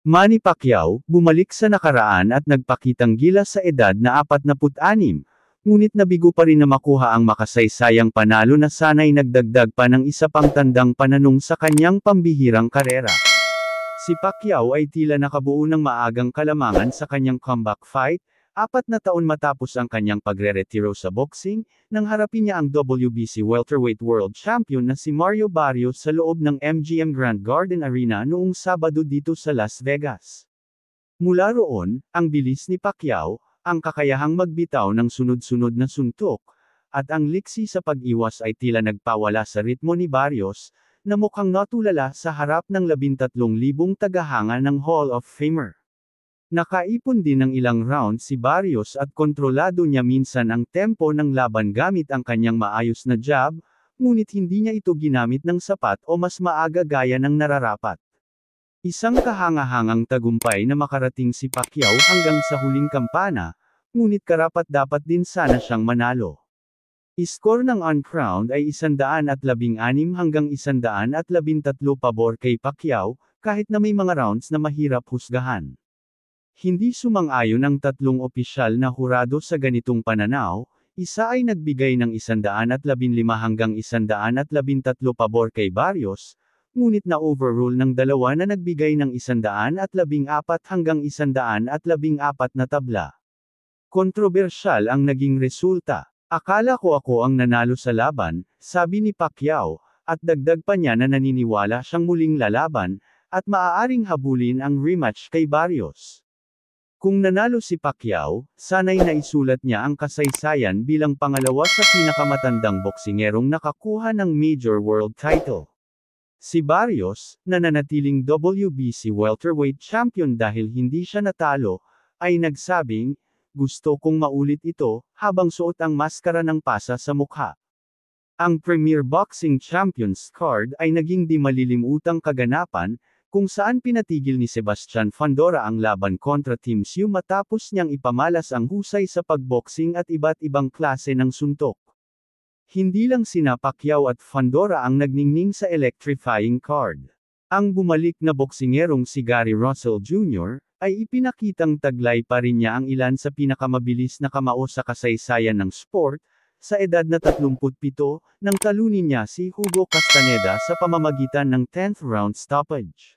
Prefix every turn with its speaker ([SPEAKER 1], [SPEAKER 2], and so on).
[SPEAKER 1] Manny Pacquiao, bumalik sa nakaraan at nagpakitang gilas sa edad na 46, ngunit nabigo pa rin na makuha ang makasaysayang panalo na sana'y nagdagdag pa ng isa pang tandang pananong sa kanyang pambihirang karera. Si Pacquiao ay tila nakabuo ng maagang kalamangan sa kanyang comeback fight, 4 na taon matapos ang kanyang pagre-retiro sa boxing, nang harapin niya ang WBC welterweight world champion na si Mario Barrios sa loob ng MGM Grand Garden Arena noong Sabado dito sa Las Vegas. Mula roon, ang bilis ni Pacquiao, ang kakayahang magbitaw ng sunod-sunod na suntok, at ang liksi sa pag-iwas ay tila nagpawala sa ritmo ni Barrios, na mukhang natulala sa harap ng 13,000 tagahanga ng Hall of Famer. Nakaipon din ng ilang rounds si Barrios at kontrolado niya minsan ang tempo ng laban gamit ang kanyang maayos na jab, ngunit hindi niya ito ginamit ng sapat o mas maaga gaya ng nararapat. Isang kahanga-hangang tagumpay na makarating si Pacquiao hanggang sa huling kampana, ngunit karapat-dapat din sana siyang manalo. Iskor ng uncrowned ay 116 hanggang 113 pabor kay Pacquiao, kahit na may mga rounds na mahirap husgahan. Hindi sumang-ayon ang 3 opisyal na hurado sa ganitong pananaw, isa ay nagbigay ng 115 hanggang 113 pabor kay Barrios, ngunit na-overrule ng 2 na nagbigay ng 114 hanggang 114 na tabla. Kontrobersyal ang naging resulta. Akala ko ako ang nanalo sa laban, sabi ni Pacquiao, at dagdag pa niya na naniniwala siyang muling lalaban, at maaaring habulin ang rematch kay Barrios. Kung nanalo si Pacquiao, sana'y naisulat niya ang kasaysayan bilang pangalawa sa pinakamatandang boksingerong nakakuha ng major world title. Si Barrios, na nanatiling WBC welterweight champion dahil hindi siya natalo, ay nagsabing, "Gusto kong maulit ito," habang suot ang maskara ng pasa sa mukha. Ang Premier Boxing Champions card ay naging di malilimutang kaganapan, kung saan pinatigil ni Sebastian Fundora ang laban kontra Tim Tszyu matapos niyang ipamalas ang husay sa pagboxing at iba't ibang klase ng suntok. Hindi lang sina Pacquiao at Fundora ang nagningning sa electrifying card. Ang bumalik na boksingerong si Gary Russell Jr., ay ipinakitang taglay pa rin niya ang ilan sa pinakamabilis na kamao sa kasaysayan ng sport, sa edad na 37, nang talunin niya si Hugo Castaneda sa pamamagitan ng 10th round stoppage.